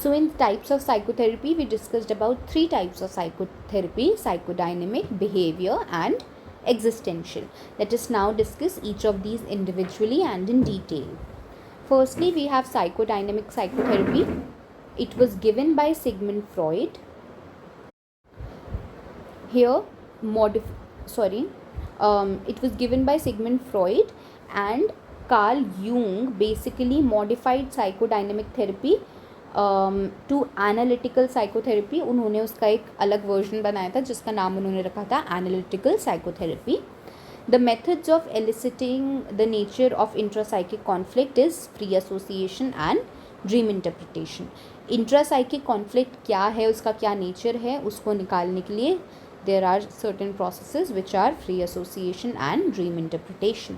So in types of psychotherapy, we discussed about 3 types of psychotherapy: psychodynamic, behavior, and existential. Let us now discuss each of these individually and in detail. Firstly, we have psychodynamic psychotherapy. It was given by Sigmund Freud. Here, it was given by Sigmund Freud, and Carl Jung basically modified psychodynamic therapy to analytical psychotherapy. उन्होंने उसका एक अलग version बनाया था जिसका नाम उन्होंने रखा था analytical psychotherapy. The methods of eliciting the nature of intrapsychic conflict is free association and dream interpretation. Intrapsychic conflict क्या है, उसका क्या नेचर है, उसको निकालने के लिए there are certain processes which are free association and dream interpretation.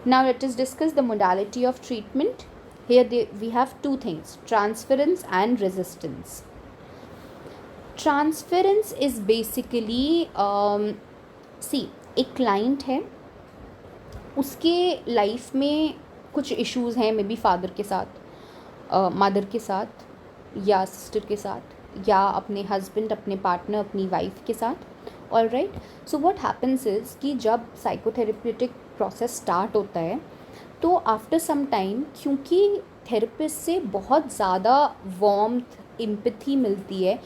Now let us discuss the modality of treatment. Here we have two things: transference and resistance. Transference is basically एक client है, उसके life में कुछ issues हैं, may be father के साथ, mother के साथ, या सिस्टर के साथ, या अपने हस्बैंड, अपने पार्टनर, अपनी वाइफ के साथ. All right. So what happens is कि जब साइकोथेरेप्यूटिक प्रोसेस स्टार्ट होता है तो आफ्टर सम टाइम, क्योंकि थेरेपिस्ट से बहुत ज़्यादा वार्मथ, एम्पैथी मिलती है,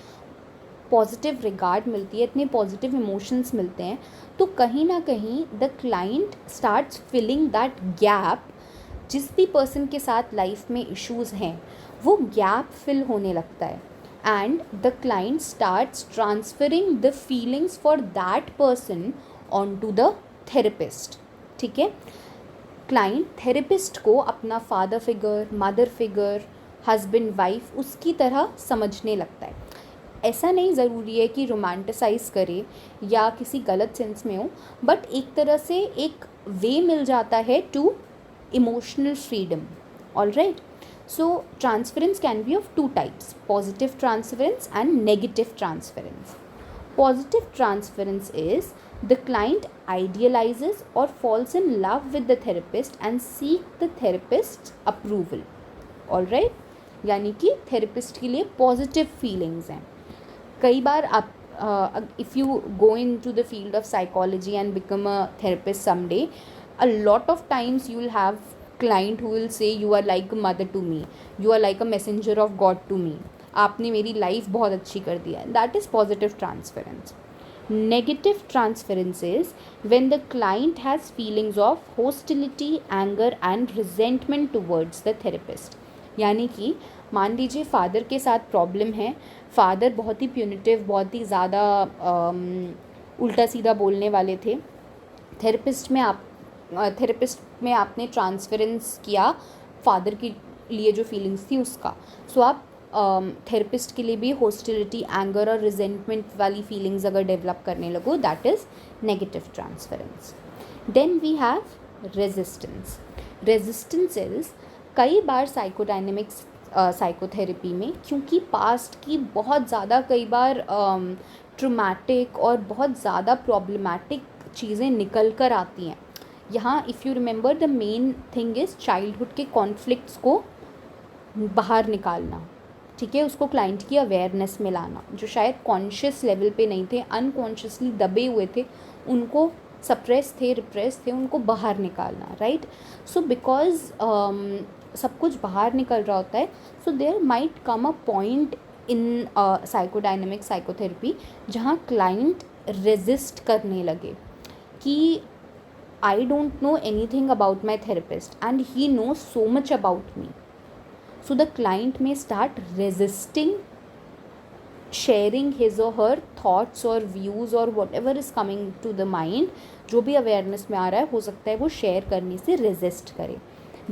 पॉजिटिव रिगार्ड मिलती है, इतने पॉजिटिव इमोशंस मिलते हैं, तो कहीं ना कहीं the client starts filling that gap. जिस भी पर्सन के साथ लाइफ में इश्यूज़ हैं वो गैप फिल होने लगता है, and the client starts transferring the feelings for that person onto the therapist. ठीक है. क्लाइंट थेरेपिस्ट को अपना father figure, mother figure, husband, wife उसकी तरह समझने लगता है. ऐसा नहीं ज़रूरी है कि रोमांटिसाइज़ करे या किसी गलत सेंस में हो, बट एक तरह से एक वे मिल जाता है to emotional freedom. All right. So transference can be of two types: positive transference and negative transference. Positive transference is the client idealizes or falls in love with the therapist and seek the therapist's approval. All right. यानी कि therapist के लिए positive feelings हैं. कई बार आप if you go into the field of psychology and become a therapist someday, a lot of times you will have client who will say you are like a mother to me, you are like a messenger of God to me, आपने मेरी life बहुत अच्छी कर दिया है. That is positive transference. Negative transference is when the client has feelings of hostility, anger and resentment towards the therapist. यानी कि मान लीजिए फादर के साथ प्रॉब्लम है, फादर बहुत ही प्यूनिटिव, बहुत ही ज़्यादा उल्टा सीधा बोलने वाले थे. थेरेपिस्ट में आपने ट्रांसफरेंस किया फादर के लिए जो फीलिंग्स थी उसका. सो आप थेरेपिस्ट के लिए भी हॉस्टिलिटी, एंगर और रिजेंटमेंट वाली फीलिंग्स अगर डेवलप करने लगो, that is negative transference. Then we have resistance. Resistance is कई बार साइकोडायनेमिक्स साइकोथेरेपी में, क्योंकि पास्ट की बहुत ज़्यादा कई बार ट्रॉमेटिक और बहुत ज़्यादा प्रॉब्लमैटिक चीज़ें निकल कर आती हैं. यहाँ if you remember the main thing is childhood के कॉन्फ्लिक्ट्स को बाहर निकालना. ठीक है. उसको क्लाइंट की अवेयरनेस में लाना, जो शायद कॉन्शियस लेवल पे नहीं थे, अनकॉन्शियसली दबे हुए थे, उनको सप्रेस थे, रिप्रेस थे, उनको बाहर निकालना. राइट. सो बिकॉज सब कुछ बाहर निकल रहा होता है, so there might come a point in psychodynamic psychotherapy जहाँ क्लाइंट रेजिस्ट करने लगे कि I don't know anything about my therapist and he knows so much about me. So the client may start resisting sharing his or her thoughts or views or whatever is coming to the mind. जो भी awareness में आ रहा है, हो सकता है वो share करने से resist करे.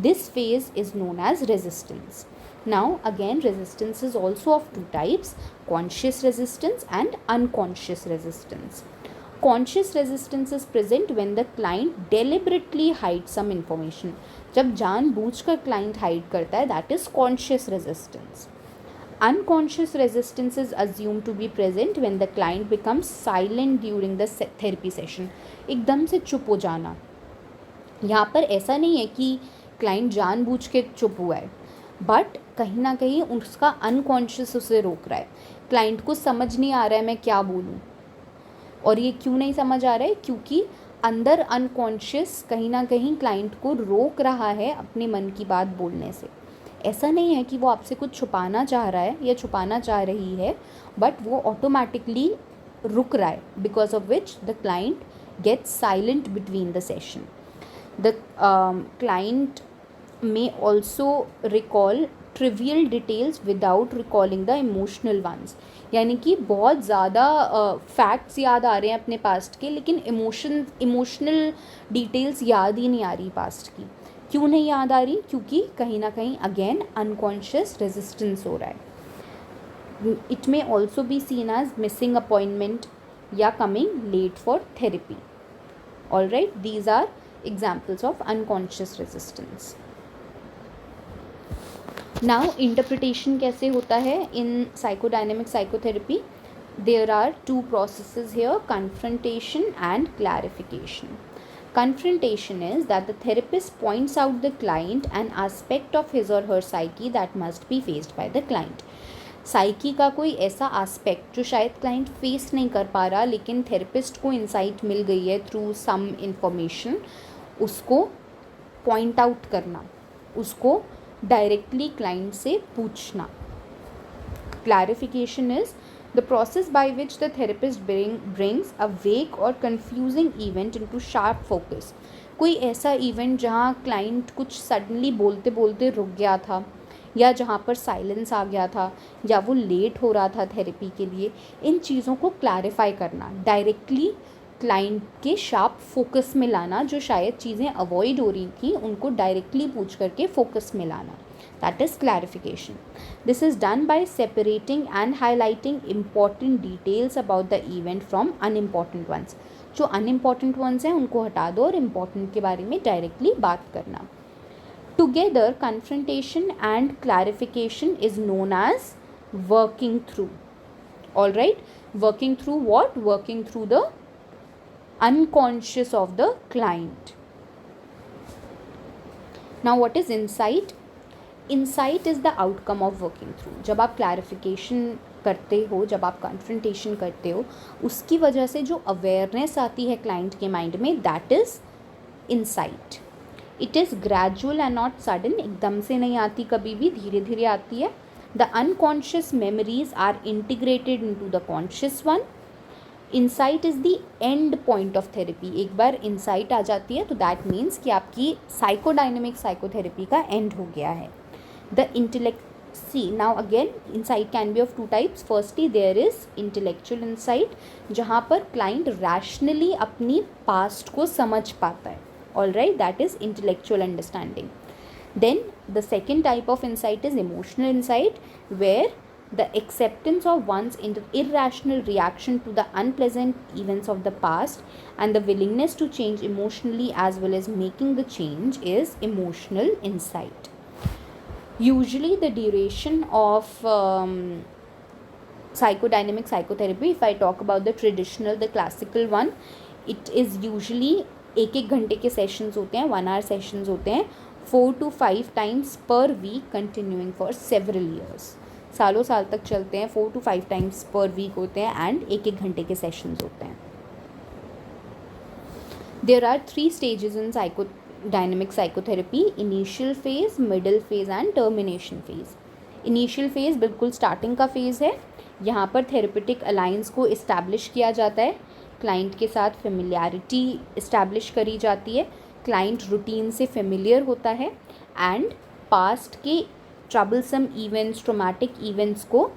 This phase is known as resistance. Now again, resistance is also of two types: conscious resistance and unconscious resistance. Conscious resistance is present when the client deliberately hides some information. जब जानबूझकर client hide करता है, that is conscious resistance. Unconscious resistance is assumed to be present when the client becomes silent during the therapy session. एकदम से चुप हो जाना. यहाँ पर ऐसा नहीं है कि client जानबूझ के चुप हुआ है. बट कहीं ना कहीं उसका अनकॉन्शियस उसे रोक रहा है। क्लाइंट को समझ नहीं आ रहा है मैं क्या बोलूँ, और ये क्यों नहीं समझ आ रहा है, क्योंकि अंदर अनकॉन्शियस कहीं ना कहीं क्लाइंट को रोक रहा है अपने मन की बात बोलने से। ऐसा नहीं है कि वो आपसे कुछ छुपाना चाह रहा है या छुपाना चाह रही है, बट वो ऑटोमेटिकली रुक रहा है, because of which the client gets silent between the session. The client may also recall trivial details without recalling the emotional ones। यानी कि बहुत ज़्यादा फैक्ट्स याद आ रहे हैं अपने पास्ट के, लेकिन इमोशनल डिटेल्स याद ही नहीं आ रही पास्ट की। क्यों नहीं याद आ रही? क्योंकि कहीं ना कहीं अगेन अनकॉन्शियस रेजिस्टेंस हो रहा है। It may also be seen as missing appointment या coming late for therapy. All right, these are examples of unconscious resistance. Now interpretation कैसे होता है in psychodynamic psychotherapy? There are two processes here, confrontation and clarification. Confrontation is that the therapist points out the client an aspect of his or her psyche that must be faced by the client। Psyche का कोई ऐसा aspect जो शायद client face नहीं कर पा रहा, लेकिन थेरेपिस्ट को इंसाइट मिल गई है थ्रू सम इंफॉर्मेशन, उसको पॉइंट आउट करना, उसको डायरेक्टली क्लाइंट से पूछना। Clarification is the process by which the therapist brings a vague or confusing event into sharp focus। कोई ऐसा इवेंट जहाँ क्लाइंट कुछ सडनली बोलते बोलते रुक गया था, या जहाँ पर साइलेंस आ गया था, या वो लेट हो रहा था थेरेपी के लिए, इन चीज़ों को क्लैरिफाई करना, डायरेक्टली क्लाइंट के शार्प फोकस में लाना। जो शायद चीज़ें अवॉइड हो रही थी उनको डायरेक्टली पूछ करके फोकस में लाना, that is clarification। This is done by separating and highlighting important details about the event from unimportant ones। जो unimportant ones हैं उनको हटा दो और important के बारे में directly बात करना। Together, confrontation and clarification is known as working through। All right, working through what? Working through the unconscious of the client। Now, what is insight? Insight is the outcome of working through. जब आप clarification करते हो, जब आप confrontation करते हो, उसकी वजह से जो अवेयरनेस आती है क्लाइंट के माइंड में, that is insight. It is gradual and not sudden, एकदम से नहीं आती, कभी भी धीरे धीरे आती है। The unconscious memories are integrated into the conscious one. Insight is the end point of therapy. एक बार इंसाइट आ जाती है तो दैट मीन्स कि आपकी साइकोडायनेमिक साइकोथेरेपी का एंड हो गया है। The intellect, see now again insight can be of two types। firstly there is intellectual insight, जहाँ पर client rationally अपनी past को समझ पाता है, all right, that is intellectual understanding। then the second type of insight is emotional insight, where the acceptance of one's irrational reaction to the unpleasant events of the past and the willingness to change emotionally as well as making the change is emotional insight। Usually the duration of psychodynamic psychotherapy, if I talk about the traditional, the classical one, it is usually एक घंटे के sessions होते हैं, 1 hour sessions होते हैं, 4 to 5 times per week continuing for several years। सालों साल तक चलते हैं, 4 to 5 times per week होते हैं एंड एक घंटे के सेशंस होते हैं। There are 3 stages in psychodynamic psychotherapy: initial phase, middle phase and termination phase। initial phase बिल्कुल स्टार्टिंग का फेज़ है। यहाँ पर थेरेपेटिक अलाइंस को इस्टेब्लिश किया जाता है, क्लाइंट के साथ फेमिलियरिटी इस्टेब्लिश करी जाती है, क्लाइंट रूटीन से फेमिलियर होता है एंड पास्ट के ट्रबलसम इवेंट्स, ट्रोमेटिक इवेंट्स को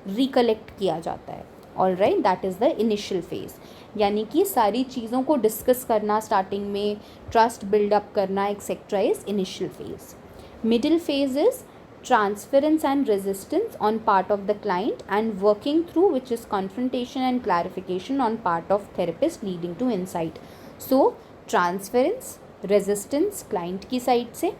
रिकलेक्ट किया जाता है। All right, that is the initial phase. यानी कि सारी चीज़ों को डिस्कस करना स्टार्टिंग में, ट्रस्ट बिल्डअप करना etcetera is initial phase. Middle phase is transference and resistance on part of the client and working through, which is confrontation and clarification on part of therapist leading to insight। so transference, resistance client की side से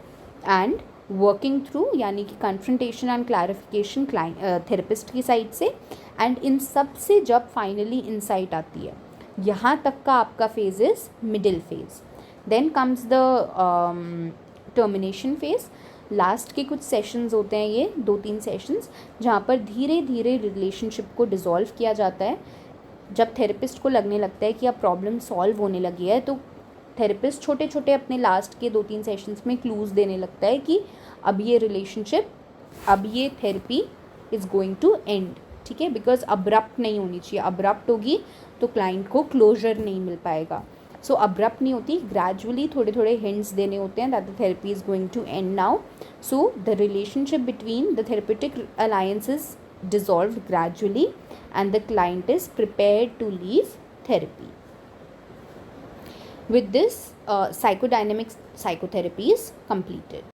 and working through यानी कि confrontation and clarification client therapist की side से, and इन सब से जब finally insight आती है, यहाँ तक का आपका phase is middle phase। then comes the termination phase। Last के कुछ सेशंस होते हैं, ये 2-3 सेशंस, जहाँ पर धीरे धीरे रिलेशनशिप को डिसॉल्व किया जाता है। जब थेरेपिस्ट को लगने लगता है कि अब प्रॉब्लम सॉल्व होने लगी है, तो थेरेपिस्ट छोटे छोटे अपने लास्ट के 2-3 सेशंस में क्लूज़ देने लगता है कि अब ये रिलेशनशिप, अब ये therapy is going to end, ठीक है, बिकॉज अब्रप्ट नहीं होनी चाहिए। अब्रप्ट होगी तो क्लाइंट को क्लोजर नहीं मिल पाएगा। सो अब्रप्ट नहीं होती, ग्रेजुअली थोड़े थोड़े हिंट्स देने होते हैं that the therapy is going to end now. So the relationship between the therapeutic alliance is dissolved gradually and the client is prepared to leave therapy. With this, psychodynamic psychotherapy is completed.